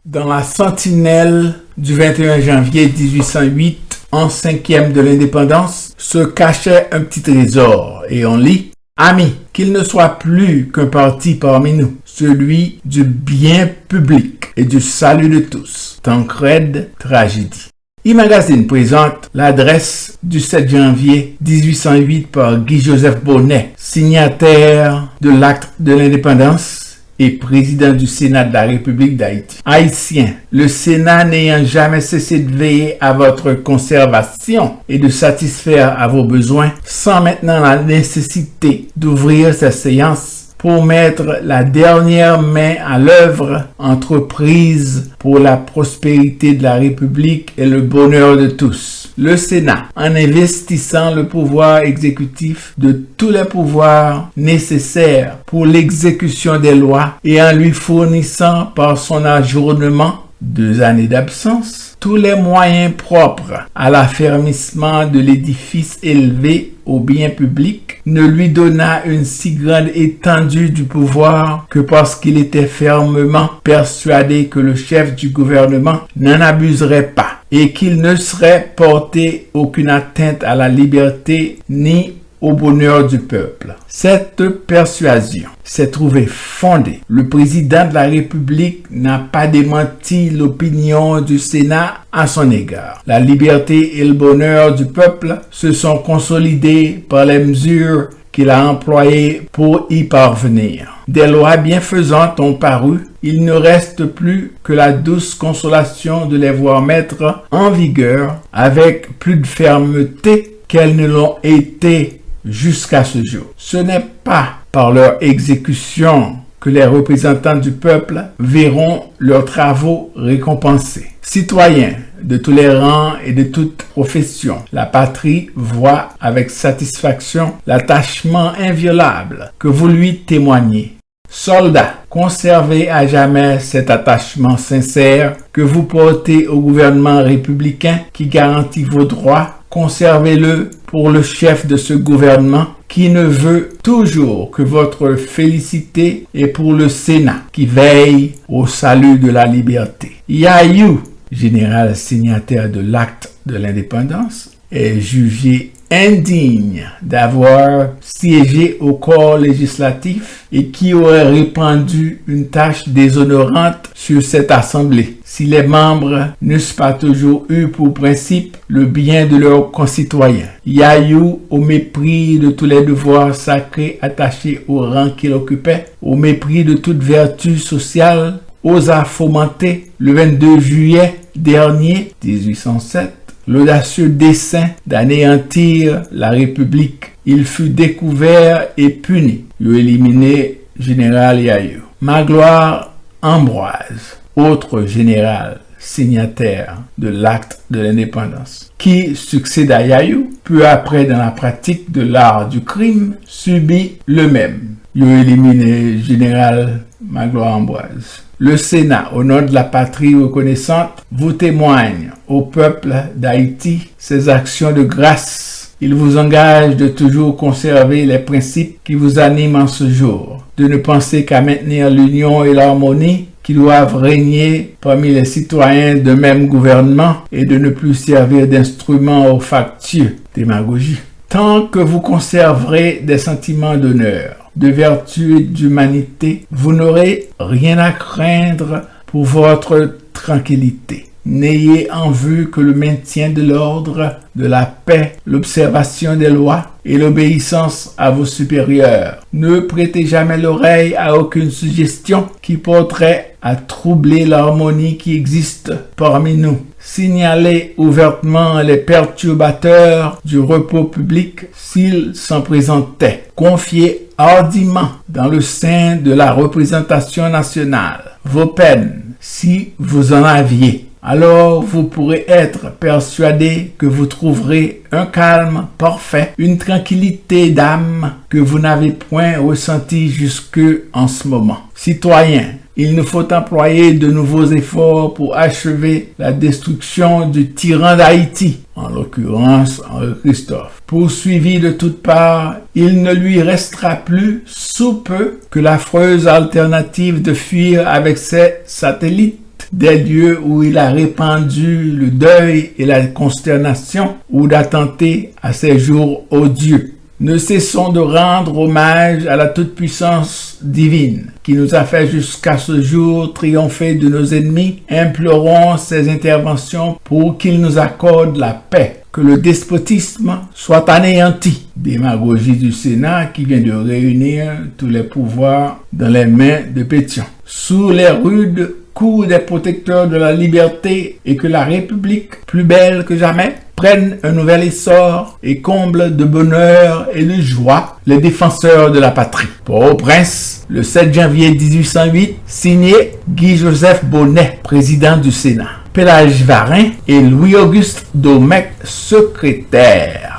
Dans la sentinelle du 21 janvier 1808, en 5e de l'indépendance, se cachait un petit trésor, et on lit « Amis, qu'il ne soit plus qu'un parti parmi nous, celui du bien public et du salut de tous. » Tancrède, tragédie. E-Magazine présente l'adresse du 7 janvier 1808 par Guy-Joseph Bonnet, signataire de l'acte de l'indépendance et président du Sénat de la République d'Haïti. Haïtiens, le Sénat n'ayant jamais cessé de veiller à votre conservation et de satisfaire à vos besoins, sans maintenant la nécessité d'ouvrir sa séance pour mettre la dernière main à l'œuvre, entreprise pour la prospérité de la République et le bonheur de tous. Le Sénat, en investissant le pouvoir exécutif de tous les pouvoirs nécessaires pour l'exécution des lois et en lui fournissant par son ajournement 2 années d'absence, tous les moyens propres à l'affermissement de l'édifice élevé au bien public, ne lui donna une si grande étendue du pouvoir que parce qu'il était fermement persuadé que le chef du gouvernement n'en abuserait pas et qu'il ne serait porté aucune atteinte à la liberté ni au bonheur du peuple. Cette persuasion s'est trouvée fondée. Le président de la République n'a pas démenti l'opinion du Sénat à son égard. La liberté et le bonheur du peuple se sont consolidés par les mesures qu'il a employées pour y parvenir. Des lois bienfaisantes ont paru. Il ne reste plus que la douce consolation de les voir mettre en vigueur avec plus de fermeté qu'elles ne l'ont été jusqu'à ce jour. Ce n'est pas par leur exécution que les représentants du peuple verront leurs travaux récompensés. Citoyens de tous les rangs et de toutes professions, la patrie voit avec satisfaction l'attachement inviolable que vous lui témoignez. Soldats, conservez à jamais cet attachement sincère que vous portez au gouvernement républicain qui garantit vos droits. Conservez-le pour le chef de ce gouvernement qui ne veut toujours que votre félicité et pour le Sénat qui veille au salut de la liberté. Yayou, général signataire de l'acte de l'indépendance, est jugé indigne d'avoir siégé au corps législatif et qui aurait répandu une tâche déshonorante sur cette assemblée si les membres n'eussent pas toujours eu pour principe le bien de leurs concitoyens. Yayou, au mépris de tous les devoirs sacrés attachés au rang qu'il occupait, au mépris de toute vertu sociale, osa fomenter le 22 juillet dernier, 1807, l'audacieux dessein d'anéantir la République. Il fut découvert et puni. Il a éliminé général Yayou. Magloire Ambroise, autre général signataire de l'acte de l'indépendance, qui succède à Yayou, peu après dans la pratique de l'art du crime, subit le même. Il a éliminé général Magloire Ambroise. Le Sénat, au nom de la patrie reconnaissante, vous témoigne au peuple d'Haïti ses actions de grâce. Il vous engage de toujours conserver les principes qui vous animent en ce jour, de ne penser qu'à maintenir l'union et l'harmonie qui doivent régner parmi les citoyens de même gouvernement et de ne plus servir d'instrument aux factieux. Démagogie. Tant que vous conserverez des sentiments d'honneur, de vertu et d'humanité, vous n'aurez rien à craindre pour votre tranquillité. N'ayez en vue que le maintien de l'ordre, de la paix, l'observation des lois et l'obéissance à vos supérieurs. Ne prêtez jamais l'oreille à aucune suggestion qui porterait à troubler l'harmonie qui existe parmi nous. Signalez ouvertement les perturbateurs du repos public s'ils s'en présentaient. Confiez hardiment dans le sein de la représentation nationale vos peines si vous en aviez. Alors vous pourrez être persuadé que vous trouverez un calme parfait, une tranquillité d'âme que vous n'avez point ressenti jusque en ce moment. Citoyens, il nous faut employer de nouveaux efforts pour achever la destruction du tyran d'Haïti, en l'occurrence Henri Christophe. Poursuivi de toutes parts, il ne lui restera plus sous peu que l'affreuse alternative de fuir avec ses satellites des lieux où il a répandu le deuil et la consternation ou d'attenter à ses jours odieux. Ne cessons de rendre hommage à la toute-puissance divine qui nous a fait jusqu'à ce jour triompher de nos ennemis. Implorons ses interventions pour qu'il nous accorde la paix. Que le despotisme soit anéanti. Démagogie du Sénat qui vient de réunir tous les pouvoirs dans les mains de Pétion. Sous les rudes coups des protecteurs de la liberté et que la République, plus belle que jamais, prenne un nouvel essor et comble de bonheur et de joie les défenseurs de la patrie. Port-au-Prince, le 7 janvier 1808, signé Guy-Joseph Bonnet, président du Sénat. Pélage Varin et Louis-Auguste Domecq, secrétaire.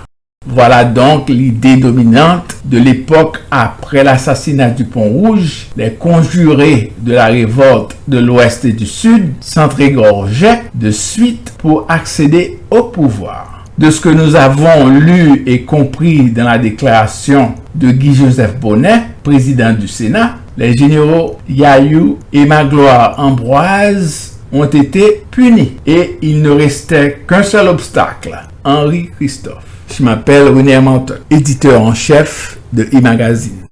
Voilà donc l'idée dominante de l'époque après l'assassinat du Pont-Rouge. Les conjurés de la révolte de l'Ouest et du Sud s'entrégorgeaient de suite pour accéder au pouvoir. De ce que nous avons lu et compris dans la déclaration de Guy-Joseph Bonnet, président du Sénat, les généraux Yayou et Magloire Ambroise ont été punis et il ne restait qu'un seul obstacle, Henri Christophe. Je m'appelle René Manton, éditeur en chef de e-Magazine.